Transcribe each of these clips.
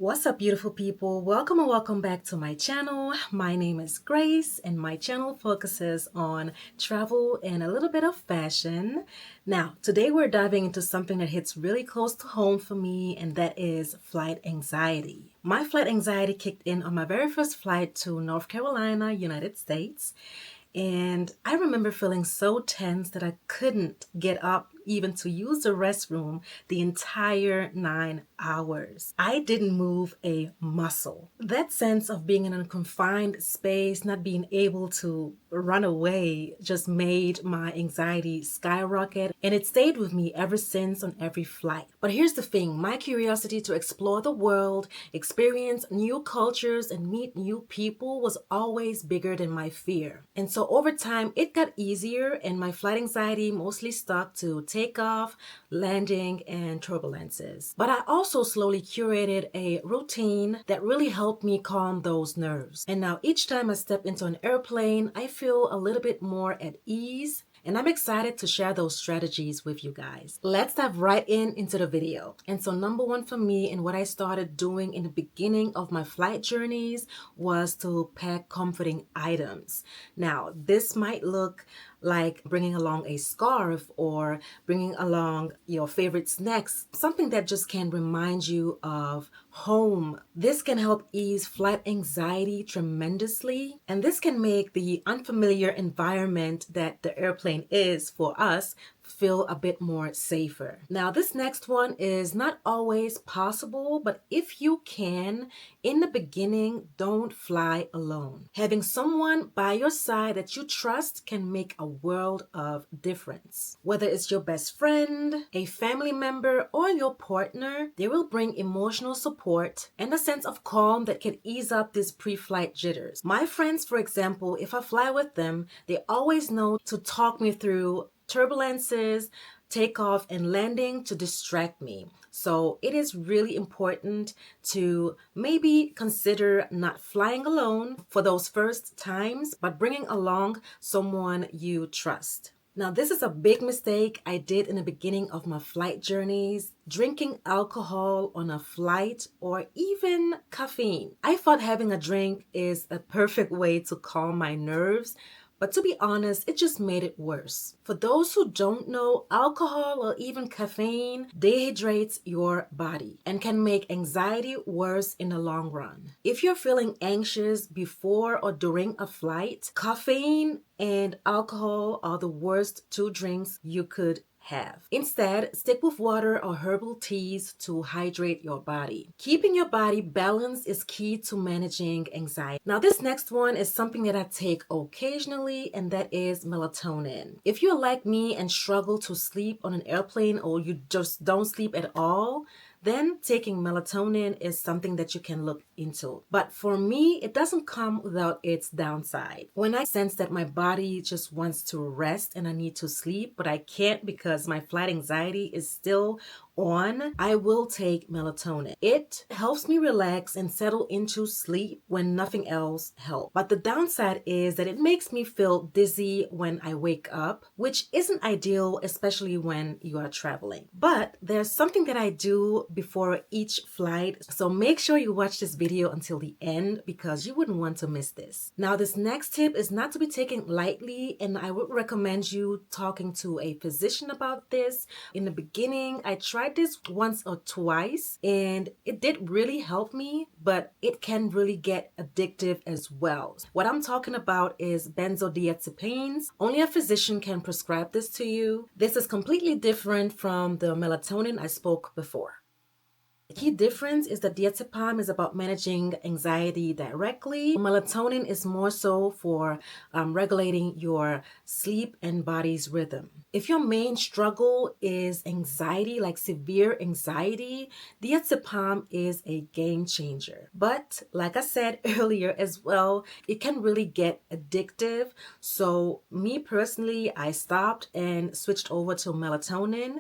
What's up, beautiful people? Welcome and welcome back to my channel. My name is Grace and my channel focuses on travel and a little bit of fashion. Now, today we're diving into something that hits really close to home for me, and that is flight anxiety. My flight anxiety kicked in on my very first flight to North Carolina, United States. And I remember feeling so tense that I couldn't get up even to use the restroom the entire 9 hours. I didn't move a muscle. That sense of being in a confined space, not being able to run away, just made my anxiety skyrocket, and it stayed with me ever since on every flight. But here's the thing, my curiosity to explore the world, experience new cultures, and meet new people was always bigger than my fear. And so over time, it got easier, and my flight anxiety mostly stuck to takeoff, landing, and turbulences. But I also slowly curated a routine that really helped me calm those nerves. And now each time I step into an airplane, I feel a little bit more at ease, and I'm excited to share those strategies with you guys. Let's dive right into the video. And so number one for me, and what I started doing in the beginning of my flight journeys, was to pack comforting items. Now, this might look like bringing along a scarf or bringing along your favorite snacks, something that just can remind you of home. This can help ease flight anxiety tremendously, and this can make the unfamiliar environment that the airplane is for us feel a bit more safer. Now, this next one is not always possible, but if you can, in the beginning, don't fly alone. Having someone by your side that you trust can make a world of difference. Whether it's your best friend, a family member, or your partner, they will bring emotional support and a sense of calm that can ease up these pre-flight jitters. My friends, for example, if I fly with them, they always know to talk me through turbulences, takeoff, and landing to distract me. So it is really important to maybe consider not flying alone for those first times, but bringing along someone you trust. Now, this is a big mistake I did in the beginning of my flight journeys, drinking alcohol on a flight or even caffeine. I thought having a drink is a perfect way to calm my nerves, but to be honest, it just made it worse. For those who don't know, alcohol or even caffeine dehydrates your body and can make anxiety worse in the long run. If you're feeling anxious before or during a flight, caffeine and alcohol are the worst two drinks you could have. Instead, stick with water or herbal teas to hydrate your body. Keeping your body balanced is key to managing anxiety. Now, this next one is something that I take occasionally, and that is melatonin. If you're like me and struggle to sleep on an airplane, or you just don't sleep at all, then taking melatonin is something that you can look into. But for me, it doesn't come without its downside. When I sense that my body just wants to rest and I need to sleep, but I can't because my flight anxiety is still on, I will take melatonin. It helps me relax and settle into sleep when nothing else helps. But the downside is that it makes me feel dizzy when I wake up, which isn't ideal, especially when you are traveling. But there's something that I do before each flight, so make sure you watch this video until the end because you wouldn't want to miss this. Now, this next tip is not to be taken lightly, and I would recommend you talking to a physician about this. In the beginning, I tried this once or twice and it did really help me, but it can really get addictive as well. What I'm talking about is benzodiazepines. Only a physician can prescribe this to you. This is completely different from the melatonin I spoke before. The key difference is that diazepam is about managing anxiety directly. Melatonin is more so for regulating your sleep and body's rhythm. If your main struggle is anxiety, like severe anxiety, diazepam is a game changer. But like I said earlier as well, it can really get addictive. So me personally, I stopped and switched over to melatonin.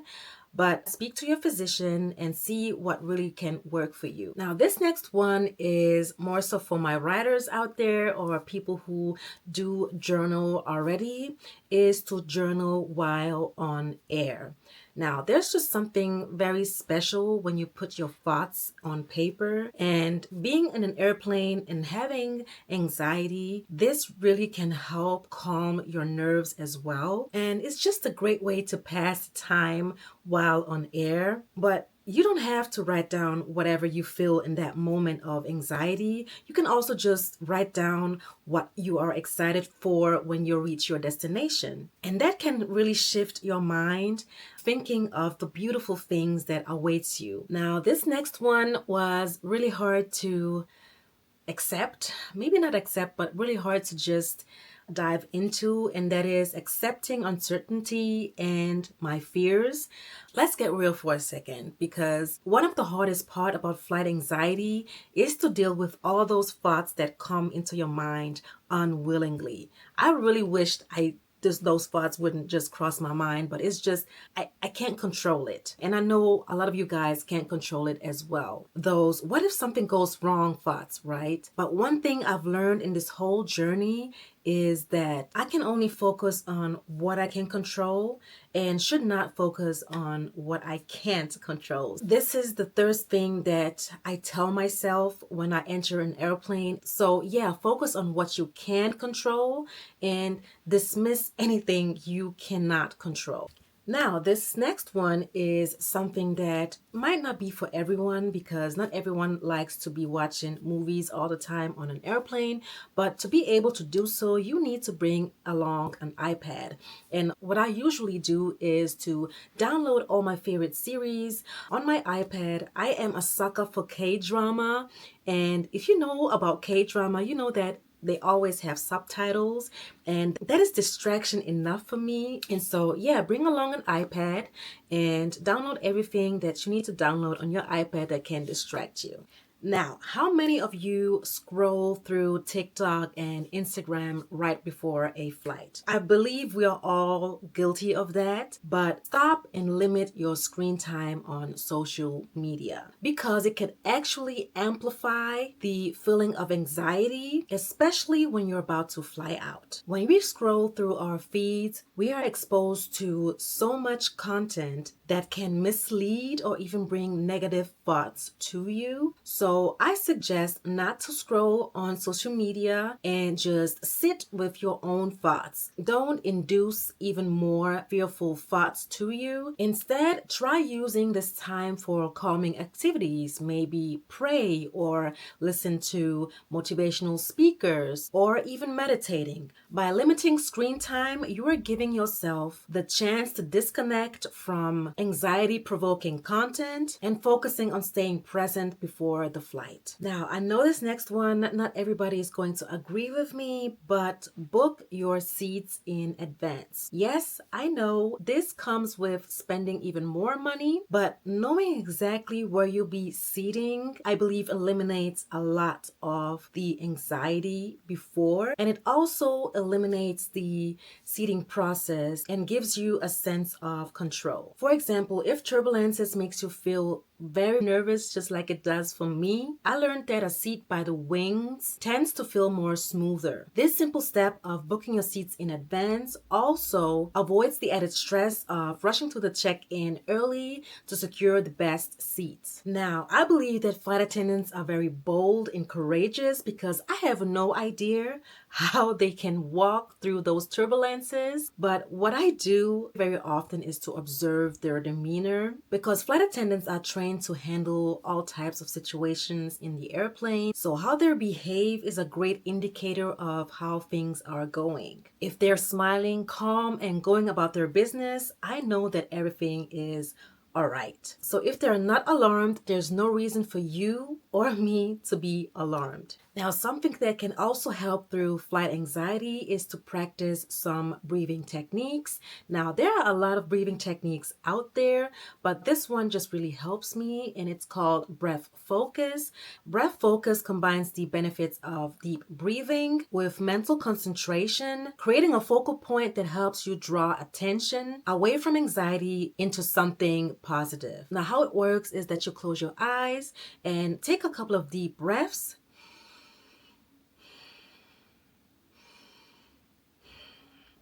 But speak to your physician and see what really can work for you. Now, this next one is more so for my writers out there or people who do journal already, is to journal while on air. Now, there's just something very special when you put your thoughts on paper, and being in an airplane and having anxiety, this really can help calm your nerves as well. And it's just a great way to pass time while on air. But you don't have to write down whatever you feel in that moment of anxiety. You can also just write down what you are excited for when you reach your destination. And that can really shift your mind thinking of the beautiful things that awaits you. Now, this next one was really hard to accept, maybe not accept, but really hard to just dive into, and that is accepting uncertainty and my fears. Let's get real for a second, because one of the hardest part about flight anxiety is to deal with all those thoughts that come into your mind unwillingly. I really wished those thoughts wouldn't just cross my mind, but it's just, I can't control it. And I know a lot of you guys can't control it as well. Those, what if something goes wrong thoughts, right? But one thing I've learned in this whole journey is that I can only focus on what I can control and should not focus on what I can't control. This is the first thing that I tell myself when I enter an airplane. So yeah, focus on what you can control and dismiss anything you cannot control. Now, this next one is something that might not be for everyone, because not everyone likes to be watching movies all the time on an airplane, but to be able to do so, you need to bring along an iPad. And what I usually do is to download all my favorite series on my iPad. I am a sucker for K-drama, and if you know about K-drama, you know that they always have subtitles, and that is distraction enough for me. And so yeah, bring along an iPad and download everything that you need to download on your iPad that can distract you. Now, how many of you scroll through TikTok and Instagram right before a flight? I believe we are all guilty of that, but stop and limit your screen time on social media, because it can actually amplify the feeling of anxiety, especially when you're about to fly out. When we scroll through our feeds, we are exposed to so much content that can mislead or even bring negative thoughts to you. So I suggest not to scroll on social media and just sit with your own thoughts. Don't induce even more fearful thoughts to you. Instead, try using this time for calming activities, maybe pray or listen to motivational speakers or even meditating. By limiting screen time, you are giving yourself the chance to disconnect from anxiety-provoking content and focusing on staying present before the flight. Now, I know this next one, not everybody is going to agree with me, but book your seats in advance. Yes, I know this comes with spending even more money, but knowing exactly where you'll be seating, I believe, eliminates a lot of the anxiety before, and it also eliminates the seating process and gives you a sense of control. For example, if turbulences makes you feel very nervous, just like it does for me, I learned that a seat by the wings tends to feel more smoother. This simple step of booking your seats in advance also avoids the added stress of rushing to the check-in early to secure the best seats. Now, I believe that flight attendants are very bold and courageous, because I have no idea how they can walk through those turbulences. But what I do very often is to observe their demeanor, because flight attendants are trained to handle all types of situations in the airplane. So how they behave is a great indicator of how things are going. If they're smiling, calm, and going about their business, I know that everything is all right. So if they're not alarmed, there's no reason for you or me to be alarmed. Now, something that can also help through flight anxiety is to practice some breathing techniques. Now, there are a lot of breathing techniques out there, but this one just really helps me, and it's called breath focus. Breath focus combines the benefits of deep breathing with mental concentration, creating a focal point that helps you draw attention away from anxiety into something positive. Now, how it works is that you close your eyes and take a couple of deep breaths.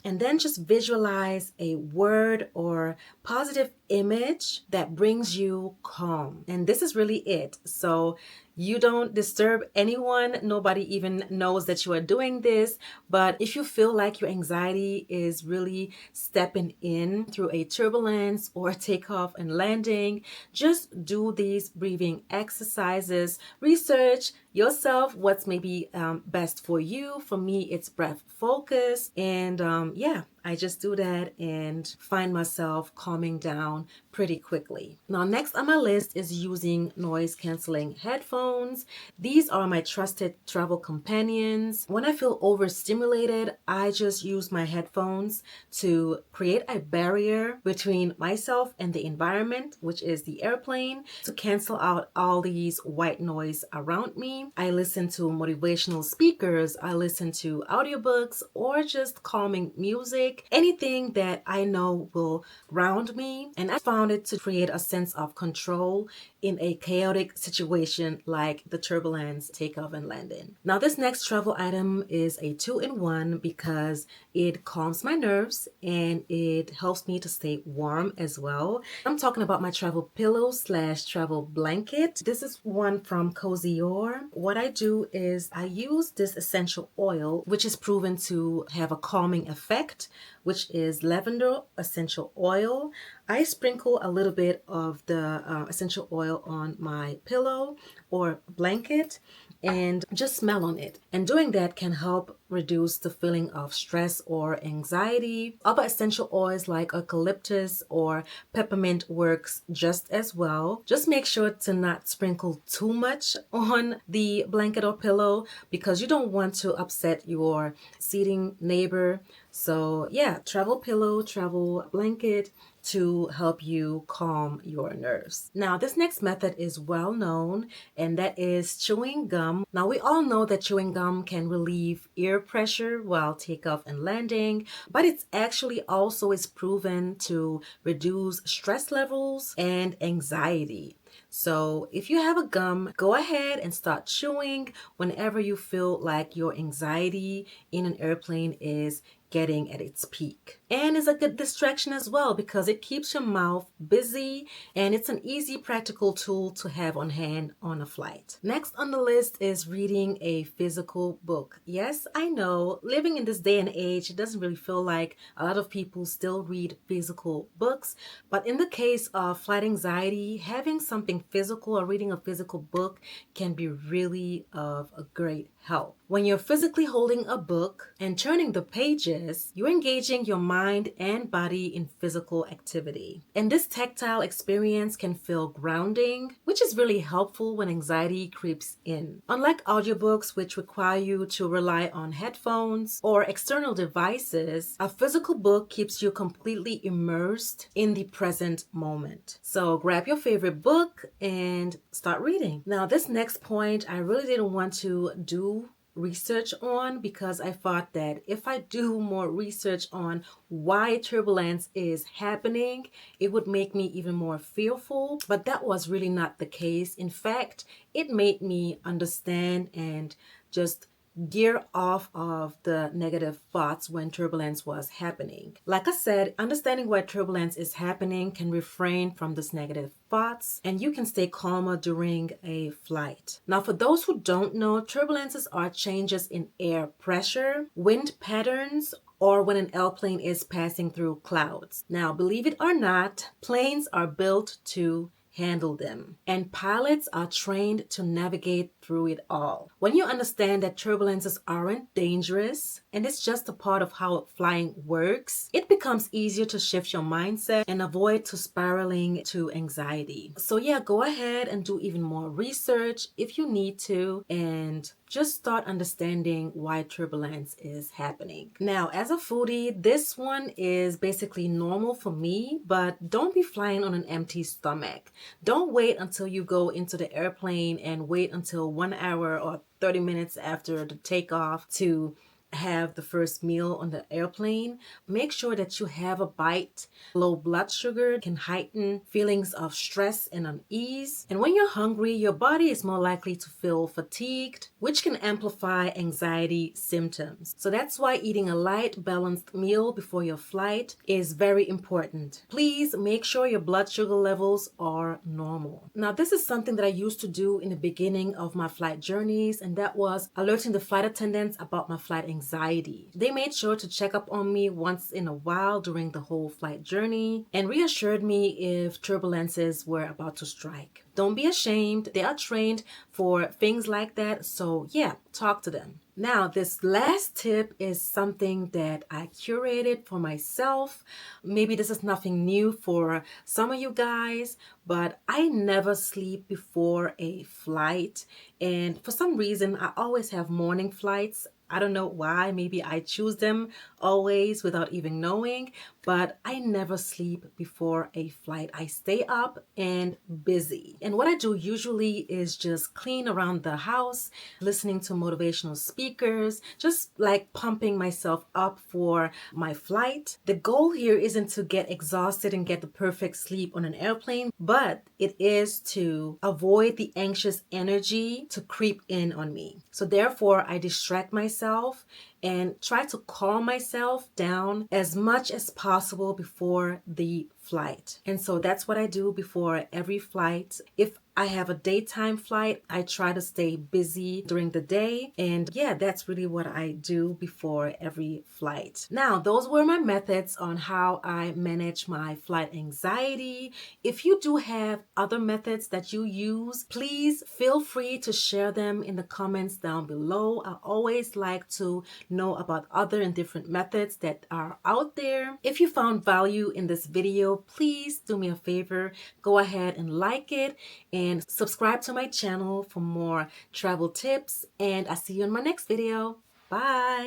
And then just visualize a word or positive image that brings you calm. And this is really it. So you don't disturb anyone. Nobody even knows that you are doing this. But if you feel like your anxiety is really stepping in through a turbulence or takeoff and landing, just do these breathing exercises. Research yourself what's maybe best for you. For me, it's breath focus. And yeah, I just do that and find myself calming down pretty quickly. Now, next on my list is using noise canceling headphones. These are my trusted travel companions. When I feel overstimulated, I just use my headphones to create a barrier between myself and the environment, which is the airplane, to cancel out all these white noise around me. I listen to motivational speakers, I listen to audiobooks, or just calming music, anything that I know will ground me. And I found it to create a sense of control in a chaotic situation like the turbulence, takeoff, and landing. Now, this next travel item is a 2-in-1 because it calms my nerves and it helps me to stay warm as well. I'm talking about my travel pillow slash travel blanket. This is one from Cozior. What I do is I use this essential oil, which is proven to have a calming effect, which is lavender essential oil. I sprinkle a little bit of the essential oil on my pillow or blanket and just smell on it. And doing that can help reduce the feeling of stress or anxiety. Other essential oils like eucalyptus or peppermint works just as well. Just make sure to not sprinkle too much on the blanket or pillow because you don't want to upset your seating neighbor. So yeah, travel pillow, travel blanket to help you calm your nerves. Now, this next method is well known, and that is chewing gum. Now, we all know that chewing gum can relieve ear pressure while takeoff and landing, but it's actually also is proven to reduce stress levels and anxiety. So if you have a gum, go ahead and start chewing whenever you feel like your anxiety in an airplane is getting at its peak. And it's a good distraction as well because it keeps your mouth busy and it's an easy practical tool to have on hand on a flight. Next on the list is reading a physical book. Yes, I know, living in this day and age, it doesn't really feel like a lot of people still read physical books, but in the case of flight anxiety, having something physical or reading a physical book can be really of a great help. When you're physically holding a book and turning the pages, you're engaging your mind and body in physical activity. And this tactile experience can feel grounding, which is really helpful when anxiety creeps in. Unlike audiobooks, which require you to rely on headphones or external devices, a physical book keeps you completely immersed in the present moment. So grab your favorite book and start reading. Now, this next point, I really didn't want to do research on because I thought that if I do more research on why turbulence is happening, it would make me even more fearful. But that was really not the case. In fact, it made me understand and just gear off of the negative thoughts when turbulence was happening. Like I said, understanding why turbulence is happening can refrain from this negative thoughts and you can stay calmer during a flight. Now, for those who don't know, turbulences are changes in air pressure, wind patterns, or when an airplane is passing through clouds. Now, believe it or not, planes are built to handle them. And pilots are trained to navigate through it all. When you understand that turbulences aren't dangerous and it's just a part of how flying works, it becomes easier to shift your mindset and avoid to spiraling to anxiety. So yeah, go ahead and do even more research if you need to and just start understanding why turbulence is happening. Now, as a foodie, this one is basically normal for me, but don't be flying on an empty stomach. Don't wait until you go into the airplane and wait until 1 hour or 30 minutes after the takeoff to have the first meal on the airplane, make sure that you have a bite. Low blood sugar can heighten feelings of stress and unease. And when you're hungry, your body is more likely to feel fatigued, which can amplify anxiety symptoms. So that's why eating a light, balanced meal before your flight is very important. Please make sure your blood sugar levels are normal. Now, this is something that I used to do in the beginning of my flight journeys, and that was alerting the flight attendants about my flight anxiety. They made sure to check up on me once in a while during the whole flight journey and reassured me if turbulences were about to strike. Don't be ashamed. They are trained for things like that. So yeah, talk to them. Now, this last tip is something that I curated for myself. Maybe this is nothing new for some of you guys, but I never sleep before a flight. And for some reason, I always have morning flights. I don't know why. Maybe I choose them always without even knowing, but I never sleep before a flight. I stay up and busy. And what I do usually is just clean around the house, listening to motivational speakers, just like pumping myself up for my flight. The goal here isn't to get exhausted and get the perfect sleep on an airplane, but it is to avoid the anxious energy to creep in on me. So therefore, I distract myself and try to calm myself down as much as possible before the flight. And so that's what I do before every flight. If I have a daytime flight, I try to stay busy during the day. And yeah, that's really what I do before every flight. Now, those were my methods on how I manage my flight anxiety. If you do have other methods that you use, please feel free to share them in the comments down below. I always like to know about other and different methods that are out there. If you found value in this video, please do me a favor, go ahead and like it and subscribe to my channel for more travel tips. And I see you in my next video. Bye.